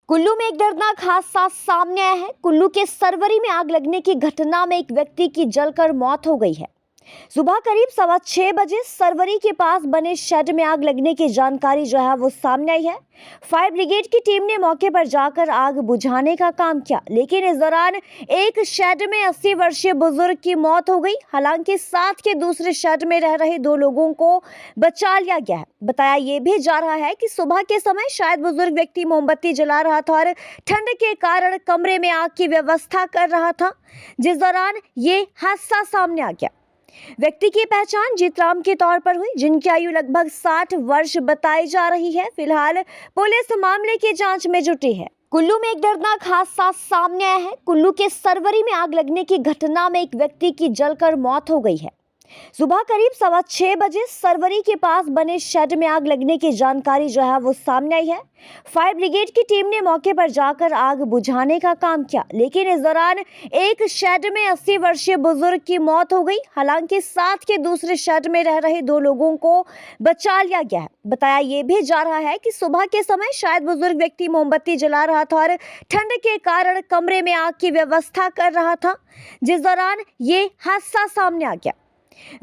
कुल्लू में एक दर्दनाक हादसा सामने आया है। कुल्लू के सरवरी में आग लगने की घटना में एक व्यक्ति की जलकर मौत हो गई है। सुबह करीब 6:15 बजे सरवरी के पास बने शेड में आग लगने की जानकारी वो सामने आई है। फायर ब्रिगेड की टीम ने मौके पर जाकर आग बुझाने का काम किया, लेकिन इस दौरान एक शेड में 80 वर्षीय बुजुर्ग की मौत हो गई। हालांकि साथ के दूसरे शेड में रह रहे 2 लोगों को बचा लिया गया है। बताया ये भी जा रहा है कि सुबह के समय शायद बुजुर्ग व्यक्ति मोमबत्ती जला रहा था और ठंड के कारण कमरे में आग की व्यवस्था कर रहा था, जिस दौरान ये हादसा सामने आ गया। व्यक्ति की पहचान जीतराम के तौर पर हुई, जिनकी आयु लगभग 60 वर्ष बताई जा रही है। फिलहाल पुलिस मामले की जांच में जुटी है। कुल्लू में एक दर्दनाक हादसा सामने आया है। कुल्लू के सरवरी में आग लगने की घटना में एक व्यक्ति की जलकर मौत हो गई है। सुबह करीब 6:15 बजे सरवरी के पास बने शेड में आग लगने की जानकारी वो सामने आई है। फायर ब्रिगेड की टीम ने मौके पर जाकर आग बुझाने का काम किया, लेकिन इस दौरान एक शेड में 80 वर्षीय बुजुर्ग की मौत हो गई। हालांकि साथ के दूसरे शेड में रह रहे 2 लोगों को बचा लिया गया है। बताया ये भी जा रहा है कि सुबह के समय शायद बुजुर्ग व्यक्ति मोमबत्ती जला रहा था और ठंड के कारण कमरे में आग की व्यवस्था कर रहा था, जिस दौरान ये हादसा सामने आ गया।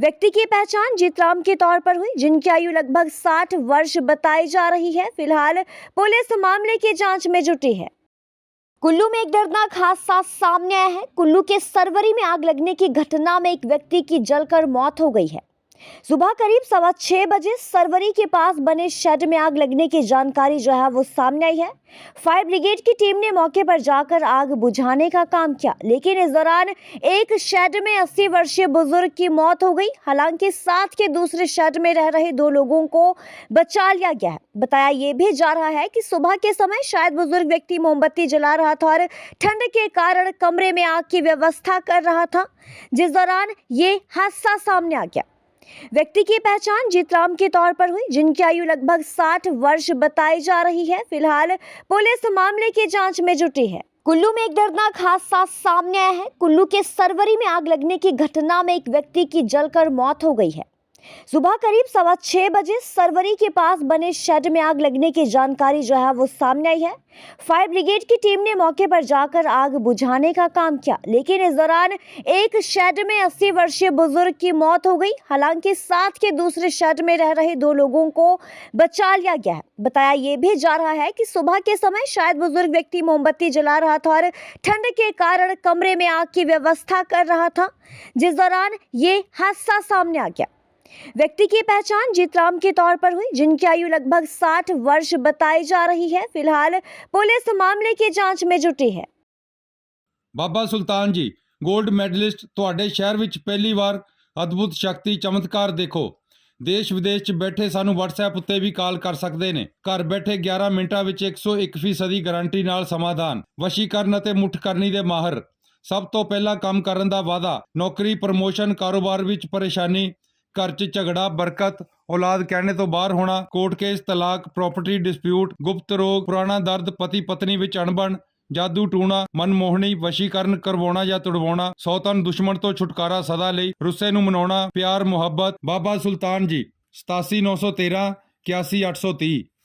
व्यक्ति की पहचान जीतराम के तौर पर हुई, जिनकी आयु लगभग 60 वर्ष बताई जा रही है। फिलहाल पुलिस मामले की जांच में जुटी है। कुल्लू में एक दर्दनाक हादसा सामने आया है। कुल्लू के सरवरी में आग लगने की घटना में एक व्यक्ति की जलकर मौत हो गई है। सुबह करीब 6:15 बजे सरवरी के पास बने शेड में आग लगने की जानकारी वो सामने आई है। फायर ब्रिगेड की टीम ने मौके पर जाकर आग बुझाने का काम किया, लेकिन इस दौरान एक शेड में 80 वर्षीय बुजुर्ग की मौत हो गई। हालांकि साथ के दूसरे शेड में रह रहे 2 लोगों को बचा लिया गया है। बताया ये भी जा रहा है कि सुबह के समय शायद बुजुर्ग व्यक्ति मोमबत्ती जला रहा था और ठंड के कारण कमरे में आग की व्यवस्था कर रहा था, जिस दौरान ये हादसा सामने आ गया। व्यक्ति की पहचान जीतराम के तौर पर हुई, जिनकी आयु लगभग 60 वर्ष बताई जा रही है। फिलहाल पुलिस मामले की जांच में जुटी है। कुल्लू में एक दर्दनाक हादसा सामने आया है। कुल्लू के सरवरी में आग लगने की घटना में एक व्यक्ति की जलकर मौत हो गई है। सुबह करीब 6:15 बजे सरवरी के पास बने शेड में आग लगने की जानकारी वो सामने आई है। फायर ब्रिगेड की टीम ने मौके पर जाकर आग बुझाने का काम किया, लेकिन इस दौरान एक शेड में 80 वर्षीय बुजुर्ग की मौत हो गई। हालांकि साथ के दूसरे शेड में रह रहे 2 लोगों को बचा लिया गया है। बताया ये भी जा रहा है कि सुबह के समय शायद बुजुर्ग व्यक्ति मोमबत्ती जला रहा था और ठंड के कारण कमरे में आग की व्यवस्था कर रहा था, जिस दौरान ये हादसा सामने आ गया। व्यक्ति की पहचान जीतराम के तौर पर हुई, जिनकी आयु लगभग 60 वर्ष बताई जा रही है। फिलहाल पुलिस मामले की जांच में जुटी है। ਬਾਬਾ ਸੁਲਤਾਨ ਜੀ 골ਡ ਮੈਡਲਿਸਟ ਤੁਹਾਡੇ ਸ਼ਹਿਰ ਵਿੱਚ ਪਹਿਲੀ ਵਾਰ ਅਦਭੁਤ ਸ਼ਕਤੀ ਚਮਤਕਾਰ ਦੇਖੋ। ਦੇਸ਼ ਵਿਦੇਸ਼ 'ਚ ਬੈਠੇ ਸਾਨੂੰ WhatsApp ਉੱਤੇ ਵੀ ਕਾਲ ਕਰ ਸਕਦੇ ਨੇ। ਘਰ ਬੈਠੇ 11 ਮਿੰਟਾਂ ਵਿੱਚ 101% ਗਾਰੰਟੀ ਨਾਲ ਸਮਾਧਾਨ, ਵਸ਼ੀਕਰਨ ਅਤੇ ਮੁੱਠ ਕਰਨੀ ਦੇ ਮਾਹਰ। ਸਭ ਤੋਂ ਪਹਿਲਾਂ ਕੰਮ ਕਰਨ ਦਾ ਵਾਅਦਾ, ਨੌਕਰੀ, ਪ੍ਰਮੋਸ਼ਨ, ਕਾਰੋਬਾਰ ਵਿੱਚ ਪਰੇਸ਼ਾਨੀ, घर च झगड़ा, बरकत, औलाद कहने तो बाहर होना, कोर्ट केस, तलाक, प्रॉपर्टी डिस्प्यूट, गुप्त रोग, पुराना दर्द, पति पत्नी विच अणबण, जादू टूणा, मनमोहनी, वशीकरण करवाना या तुड़वाना, सौतन दुश्मन तो छुटकारा सदा लई, रुस्से नूं मनाउणा, प्यार मुहब्बत। बाबा सुल्तान जी 87 913 81 830।